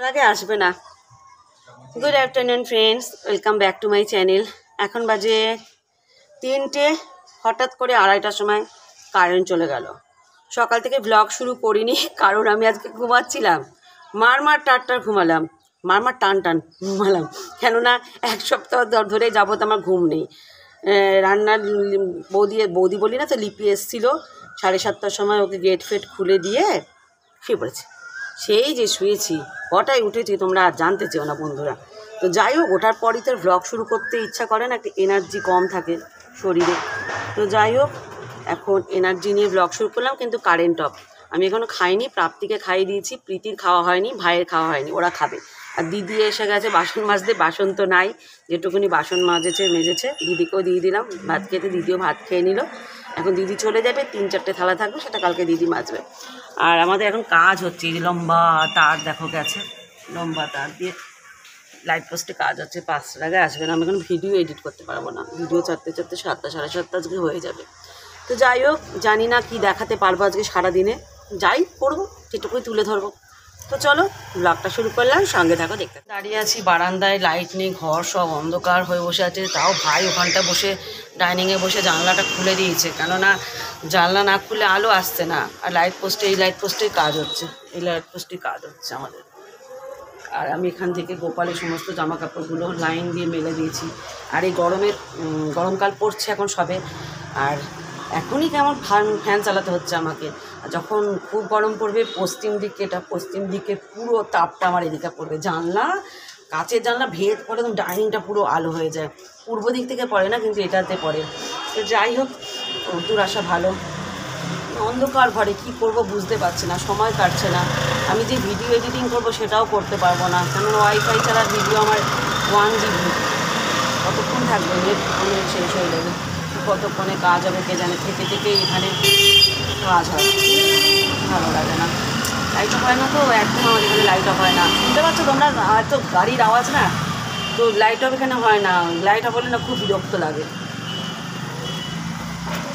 আগে আসবে না। Good afternoon friends, welcome back to my channel. এখন বাজে 3টে। হঠাৎ করে 2:30টার সময় কারেন্ট চলে গেল। সকাল থেকে ব্লগ শুরু করিনি, কারণ আমি আজকে ঘুমাচ্ছিলাম। মার টান ঘুমালাম, মার টান ঘুমালাম, কেননা 1 সপ্তাহ ধরে যাবত আমার ঘুম নেই। রান্নার বৌদি বলি না তো, লিপি এসেছিলো 7:30টার সময়, ওকে গেট ফেট খুলে দিয়ে শুয়ে পড়েছি। সেই যে শুয়েছি, কটায় উঠেছি তোমরা আর জানতে চেও না বন্ধুরা। তো যাই হোক, ওঠার পরই তো ব্লগ শুরু করতে ইচ্ছা করে না, একটা এনার্জি কম থাকে শরীরে। তো যাই হোক, এখন এনার্জি নিয়ে ব্লগ শুরু করলাম, কিন্তু কারেন্ট অফ। আমি এখনও খাইনি, প্রাপ্তিকে খাইয়ে দিয়েছি, প্রীতির খাওয়া হয়নি, ভাইয়ের খাওয়া হয়নি, ওরা খাবে। আর দিদি এসে গেছে বাসন মাজতে, বাসন তো নাই, যেটুকুনি বাসন মেজেছে দিদিকেও দিয়ে দিলাম ভাত খেতে, দিদিও ভাত খেয়ে নিল। এখন দিদি চলে যাবে, 3-4টে থালা থাকবে, সেটা কালকে দিদি মাজবে। আর আমাদের এখন কাজ হচ্ছে, এই যে লম্বা তার দেখো গেছে, লম্বা তার দিয়ে লাইট পোস্টে কাজ হচ্ছে। 5টার আগে আসবে না, আমি এখন ভিডিও এডিট করতে পারবো না, ভিডিও চারটে 7টা 7:30 আজকে হয়ে যাবে। তো যাই হোক, জানি না কি দেখাতে পারবো আজকে সারাদিনে, যাই করবো সেটুকুই তুলে ধরবো। তো চলো ব্লগটা শুরু করলাম, সঙ্গে থাকো দেখতে। দাঁড়িয়ে আছি বারান্দায়, লাইট নেই, ঘর সব অন্ধকার হয়ে বসে আছে। তাও ভাই ওখানটা বসে ডাইনিংয়ে বসে জানলাটা খুলে দিয়েছে, কেননা জানলা না খুলে আলো আসছে না। আর এই লাইট পোস্টেই কাজ হচ্ছে, এই লাইট পোস্টেই কাজ হচ্ছে আমাদের। আর আমি এখান থেকে গোপালের সমস্ত জামা কাপড়গুলো লাইন দিয়ে মেলে দিয়েছি। আর এই গরমকাল পড়ছে এখন সবে, আর এখনই কেমন ফ্যান চালাতে হচ্ছে আমাকে। যখন খুব গরম পড়বে পশ্চিম দিকে পুরো তাপটা আমার এদিকে পড়বে। কাঁচের জানলা ভেদ পড়ে, একদম ডাইনিংটা পুরো আলো হয়ে যায়। পূর্ব দিক থেকে পড়ে না, কিন্তু এটাতে পড়ে। তো যাই হোক, দূর আসা ভালো। অন্ধকার ঘরে কি করব বুঝতে পারছি না, সময় কাটছে না। আমি যে ভিডিও এডিটিং করব সেটাও করতে পারবো না, কারণ ওয়াইফাই ছাড়া ভিডিও আমার 1 GB। কতক্ষণ থাকবে, নেট শেষ হয়ে যাবে, কতক্ষণে কাজ হবে কে জানে। থেকে এখানে কাজ হয়, ভালো লাগে না। লাইট অফ হয় না তো, একদম আমাদের এখানে লাইট অফ হয় না। বুঝতে পারছো তোমরা, এত গাড়ির আওয়াজ না, তো লাইট অফ এখানে হয় না। লাইট অফ হলে না খুব বিরক্ত লাগে।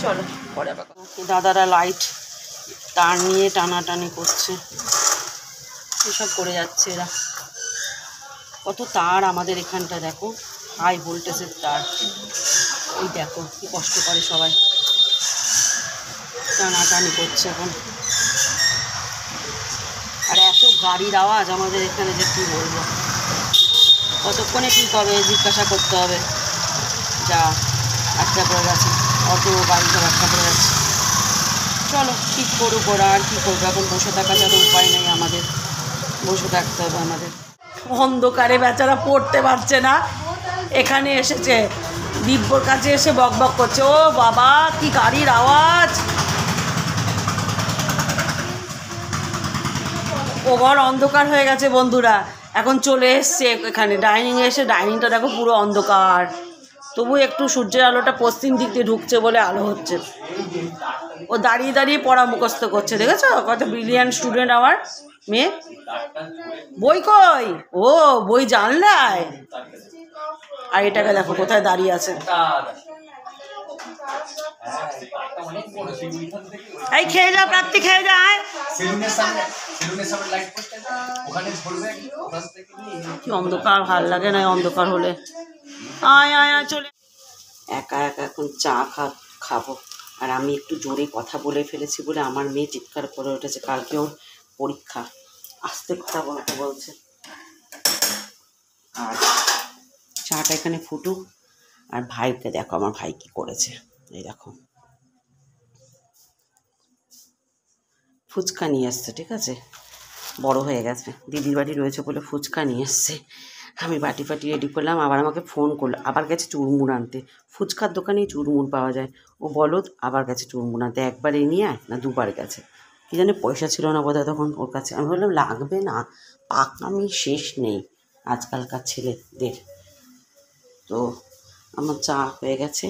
চলো পরে আবার দাদারা লাইট তার নিয়ে টানাটানি করছে, এসব করে যাচ্ছে এরা। কত তার আমাদের এখানটা দেখো, হাই ভোল্টেজের তার। এই দেখো কি কষ্ট করে সবাই, টানাটানি করছে এখন। আর এত গাড়ির আওয়াজ আমাদের এখানে যে কী বলবো, কতক্ষণে ঠিক হবে জিজ্ঞাসা করতে হবে। যা আটকা পড়ে গেছে, অটো গাড়ি সব আটকা পড়ে যাচ্ছে। চলো ঠিক করুক ওরা, আর কী করবো, এখন বসে থাকা ছাড়া উপায় নেই আমাদের, বসে থাকতে হবে আমাদের। অন্ধকারে বেচারা পড়তে পারছে না, এখানে এসেছে, দিব্যর কাছে এসে বকবক করছে। ও বাবা কি গাড়ির আওয়াজ! ও ঘর অন্ধকার হয়ে গেছে বন্ধুরা, এখন চলে এসছে এখানে ডাইনিংয়ে এসে, ডাইনিংটা দেখো পুরো অন্ধকার। তবু একটু সূর্যের আলোটা পশ্চিম দিক দিয়ে ঢুকছে বলে আলো হচ্ছে। ও দাঁড়িয়ে পড়া মুখস্থ করছে, দেখেছো কত ব্রিলিয়ান্ট স্টুডেন্ট আমার মেয়ে। বই কই? ও বই জানলায়। আর এটাকে দেখো কোথায় দাঁড়িয়ে আছে। এই খেয়ে যা প্রাপ্তি, খেয়ে যা। কি অন্ধকার, ভাল লাগে না অন্ধকার হলে। আয় চলে। একা এখন চা খাবো। আর আমি একটু জোরে কথা বলে ফেলেছি বলে আমার মেয়ে চিৎকার করে উঠেছে, কালকে ওর পরীক্ষা, আস্তে কথা বলতে বলছে। আর চাটা এখানে ফুটুক। আর ভাইকে দেখো, আমার ভাই কি করেছে, এই দেখো ফুচকা নিয়ে এসছে। ঠিক আছে, বড় হয়ে গেছে, দিদির বাড়ি রয়েছে বলে ফুচকা নিয়ে এসছে। আমি বাটি রেডি করলাম, আবার আমাকে ফোন করলো, আবার গেছে চুরমুর আনতে। ফুচকার দোকানেই চুরমুর পাওয়া যায়। ও বলদ আবার গেছে চুরমুর আনতে, একবার নিয়ে আয় না 2বার গেছে। কি জানি পয়সা ছিল না বোধহয় তখন ওর কাছে। আমি বললাম লাগবে না, পাকামি শেষ নেই আজকালকার ছেলেদের। তো আমার চা হয়ে গেছে,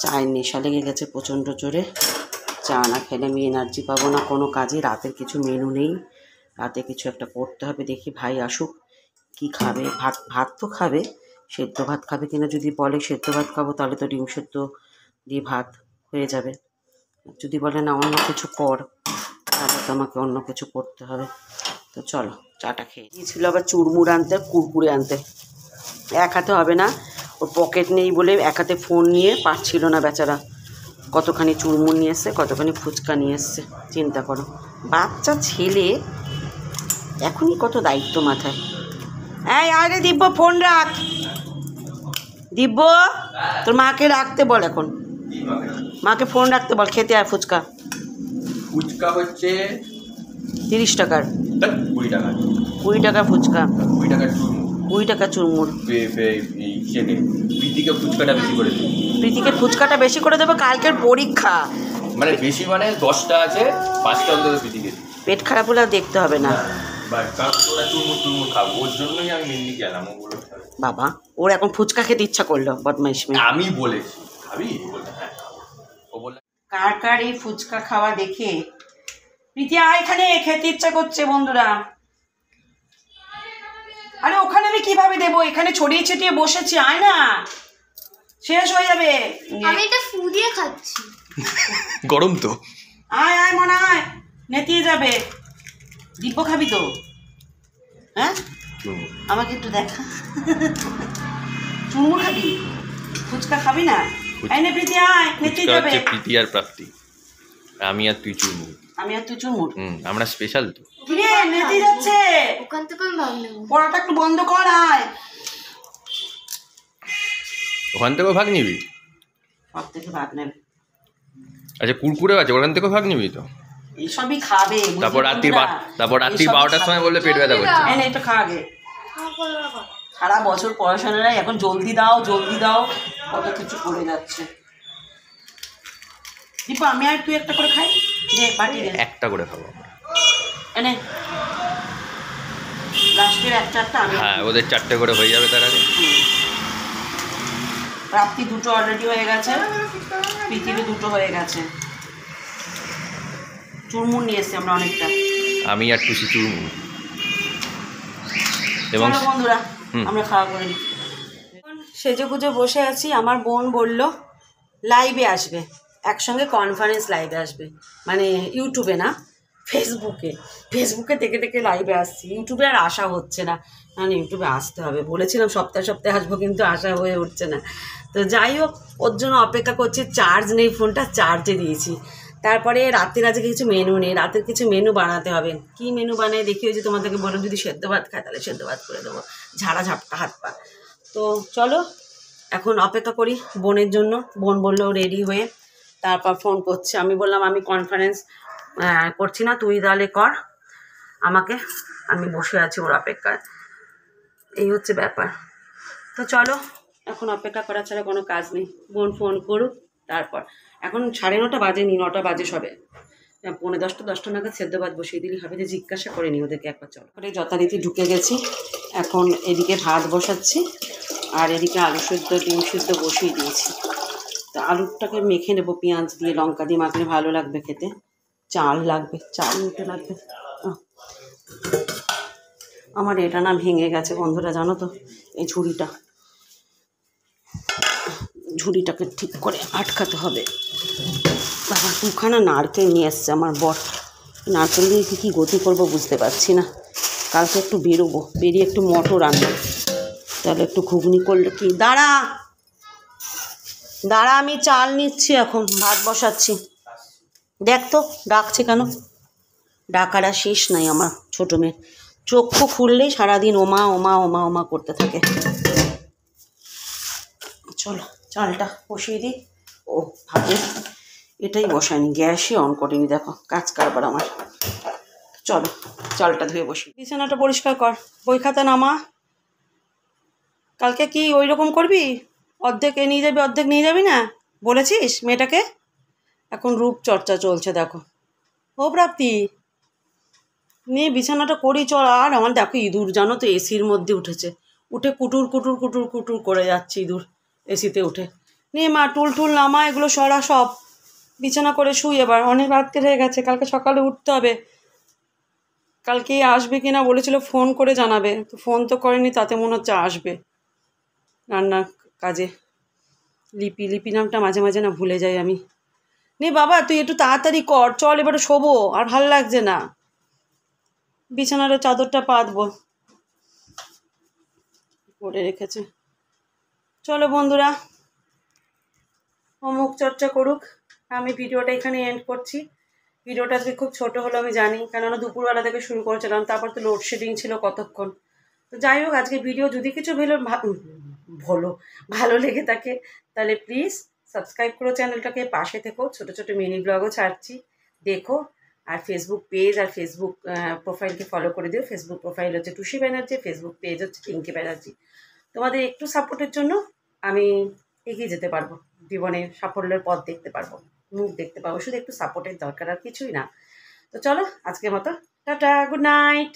চায়ের নেশা লেগে গেছে প্রচণ্ড জোরে। চা না খেলে আমি এনার্জি পাবো না কোনো কাজে। রাতের কিছু মেনু নেই, রাতে কিছু একটা করতে হবে। দেখি ভাই আসুক, কি খাবে। ভাত তো খাবে, সেদ্ধ ভাত খাবে কিনা যদি বলে সেদ্ধ ভাত খাবো, তাহলে তো ডিম সেদ্ধ দিয়ে ভাত হয়ে যাবে। যদি বলে না অন্য কিছু কর, তাহলে তো আমাকে অন্য কিছু করতে হবে। তো চলো চাটা খেয়ে গিয়েছিল আবার চুরমুর আনতে, কুরকুরে আনতে। এক হাতে হবে না, ওর পকেট নেই বলে এক হাতে ফোন নিয়ে পারছিল না বেচারা। কতখানি চুরমুর নিয়ে এসছে, কতখানি ফুচকা নিয়ে এসছে, চিন্তা করো। বাচ্চা ছেলে, এখনই কত দায়িত্ব মাথায়। এই আরে দিব্য, ফোন রাখ। দিব্য, তোর মাকে রাখতে বল, এখন মাকে ফোন রাখতে বল, খেতে আর ফুচকা। ফুচকা হচ্ছে 30 টাকার, 20 টাকা। 20 টাকা ফুচকা, 20 টাকার চুরমুর। 20 টাকা চুরমুর। প্রীতিকে ফুচকাটা বেশি করে দেবে। প্রীতিকে ফুচকাটা বেশি করে দেবো, কালকের পরীক্ষা। মানে বেশি মানে 10টা আছে, 5টা অন্তত প্রীতিকে। পেট খারাপ হলে আর দেখতে হবে না। ওরা চুরমুর খাবো, ওর জন্যই আমি মেনলি গেলাম। ও বলে বাবা, ওর এখন ফুচকা খেতে ইচ্ছা করলো, বদমাইশ মেয়ে। আমি বলেছি খাবি, হ্যাঁ। ও বলল কার কার এই ফুচকা খাওয়া দেখে প্রীতি আয় এখানে, খেতে ইচ্ছা করছে বন্ধুরা। আরে ওখানে আমি কিভাবে দেবো, এখানে ছড়িয়ে ছিটিয়ে বসেছি, আয় না, শেষ হয়ে যাবে। আমি এটা ফু দিয়ে খাচ্ছি, গরম তো। আয় আয় মনে হয় নেতিয়ে যাবে। দিব্য খাবি তো? হ্যাঁ, আমাকে একটু দেখা। চুমুর খাবি, ফুচকা খাবি না? এনে প্রীতি আয়, নেতিয়ে যাবে। প্রীতি আর প্রাপ্তি, আমি আর তুই চুরমুর। আমি আর তুই চুমুর, আমরা স্পেশাল তো। কিরে নেতিয়ে যাচ্ছে, ওখান থেকে আমি ভাগ নেব। পড়াটা একটু বন্ধ কর, আয়। ওখান থেকেও ভাগ নিবি? সব থেকে ভাগ নেবে। আচ্ছা, কুরকুরে আছে, ওখান থেকেও ভাগ নিবি তো? এইসবই খাবে। তারপর রাত্রি 12টার সময় বললে পেট ব্যথা করছে। এনে এটা খা আগে। সারা বছর পড়াশোনায় এখন জলদি দাও জলদি দাও, কত কিছু করে যাচ্ছে। দীপা, আমি আর তুই একটা করে খাই, দে বাটি দে। একটা করে খাবো আমরা। এনে লাস্টের একটা আমি। হ্যাঁ, ওদের 4টে করে হয়ে যাবে তার আগে। প্রাপ্তি 2টো অলরেডি হয়ে গেছে, প্রীতিরও 2টো হয়ে গেছে। চুরমুর নিয়ে এসছি আমরা অনেকটা। আমি আর টুসি চুরমুর। এবং বন্ধুরা আমরা খাওয়া করে নিই। সেজে গুজে বসে আছি। আমার বোন বলল লাইভে আসবে, একসঙ্গে কনফারেন্স লাইভে আসবে, মানে ইউটিউবে না, ফেসবুকে থেকে থেকে লাইভে আসছি। ইউটিউবে আর আসা হচ্ছে না, মানে ইউটিউবে আসতে হবে। বলেছিলাম সপ্তাহে সপ্তাহে আসবো, কিন্তু আসা হয়ে উঠছে না। তো যাই হোক, ওর জন্য অপেক্ষা করছি। চার্জ নেই, ফোনটা চার্জে দিয়েছি। তারপরে রাতের আজকে কিছু মেনু নেই, রাতের কিছু মেনু বানাতে হবে। কি মেনু বানাই দেখি, ওই যে তোমাদেরকে বললাম যদি সেদ্ধ ভাত খায় তাহলে সেদ্ধ ভাত করে দেবো, ঝাড়া ঝাপটা হাত পা। তো চলো এখন অপেক্ষা করি বোনের জন্য। বোন বললো রেডি হয়ে তারপর ফোন করছে। আমি বললাম আমি কনফারেন্স করছি না, তুই তাহলে কর আমাকে, আমি বসে আছি ওর অপেক্ষায়। এই হচ্ছে ব্যাপার। তো চলো, এখন অপেক্ষা করা ছাড়া কোনো কাজ নেই। বোন ফোন করুক তারপর। এখন 9:30 বাজেনি, 9টা বাজে সবে। 9:45 নাগাদ সেদ্ধ ভাত বসিয়ে দিলেই হবে। যে জিজ্ঞাসা করে নি ওদেরকে একবার। চলো, যথারীতি ঢুকে গেছি। এখন এদিকে ভাত বসাচ্ছি আর এদিকে আলু সেদ্ধ ডিম সেদ্ধ বসিয়ে দিয়েছি। তো আলুটাকে মেখে নেবো পেঁয়াজ দিয়ে, লঙ্কা দিয়ে মাখলে ভালো লাগবে খেতে। চাল লাগবে, চাল নিতে লাগবে। আমার এটা না ভেঙে গেছে বন্ধুরা, জানো তো, এই ঝুড়িটাকে ঠিক করে আটকাতে হবে। বাবা 2খানা নারকেল নিয়ে এসছে আমার বর। নারকেল দিয়ে কী গতি করবো বুঝতে পারছি না। কালকে একটু বেরোবো, বেরিয়ে একটু মটর আনবো, তাহলে একটু ঘুগনি করলে কি। দাঁড়া আমি চাল নিচ্ছি, এখন ভাত বসাচ্ছি। দেখ তো ডাকছে কেন, ডাকার আর শেষ নাই আমার ছোটো মেয়ের। চক্ষু খুললেই সারাদিন ওমা ওমা ওমা ওমা করতে থাকে। চলো চালটা বসিয়ে দিই। ও ভাবে এটাই বসায়নি, গ্যাসই অন করিনি, দেখো কাজ কারবার আমার। চলো চালটা ধুয়ে বসি। বিছানাটা পরিষ্কার কর, বই খাতা নামা। কালকে কি ওই রকম করবি, অর্ধেক নিয়ে যাবি অর্ধেক নিয়ে যাবি না বলেছিস মেয়েটাকে? এখন রূপচর্চা চলছে দেখো। ও প্রাপ্তি, নিয়ে বিছানাটা করি চল। আর আমার দেখো ইঁদুর জানো তো এসির মধ্যে উঠেছে, উঠে কুটুর কুটুর কুটুর কুটুর করে যাচ্ছে ইঁদুর এসিতে উঠে। নিয়ে মা টুল নামা, এগুলো সরা সব, বিছানা করে শুই। এবার অনেক রাত্রে হয়ে গেছে, কালকে সকালে উঠতে হবে। কালকে আসবে কি না বলেছিল, ফোন করে জানাবে, তো ফোন তো করেনি, তাতে মনে হচ্ছে আসবে রান্নার কাজে। লিপি নামটা মাঝে মাঝে না ভুলে যাই আমি। নে বাবা তুই একটু তাড়াতাড়ি কর, চল এবারে শোবো, আর ভাল লাগছে না। বিছানার চাদরটা পাতবো, করে রেখেছে। চলো বন্ধুরা, ও মুখ চর্চা করুক, আমি ভিডিওটা এখানে এন্ড করছি। ভিডিওটা আজকে খুব ছোট হলো আমি জানি, কেননা দুপুরবেলা থেকে শুরু করেছিলাম, তারপর তো লোডশেডিং ছিল কতক্ষণ। তো যাই হোক, আজকে ভিডিও যদি কিছু ভালো লেগে থাকে তাহলে প্লিজ সাবস্ক্রাইব করো চ্যানেলটাকে, পাশে থেকো, ছোটো ছোটো মিনি ব্লগও ছাড়ছি, দেখো। আর ফেসবুক পেজ আর ফেসবুক প্রোফাইলকে ফলো করে দিও। ফেসবুক প্রোফাইল হচ্ছে টুসি ব্যানার্জি, ফেসবুক পেজ হচ্ছে পিঙ্কি ব্যানার্জি। তোমাদের একটু সাপোর্টের জন্য আমি এগিয়ে যেতে পারবো, জীবনে সাফল্যের পথ দেখতে পারবো, মুখ দেখতে পাবো, শুধু একটু সাপোর্টের দরকার, আর কিছুই না। তো চলো আজকের মতো টাটা, গুড নাইট।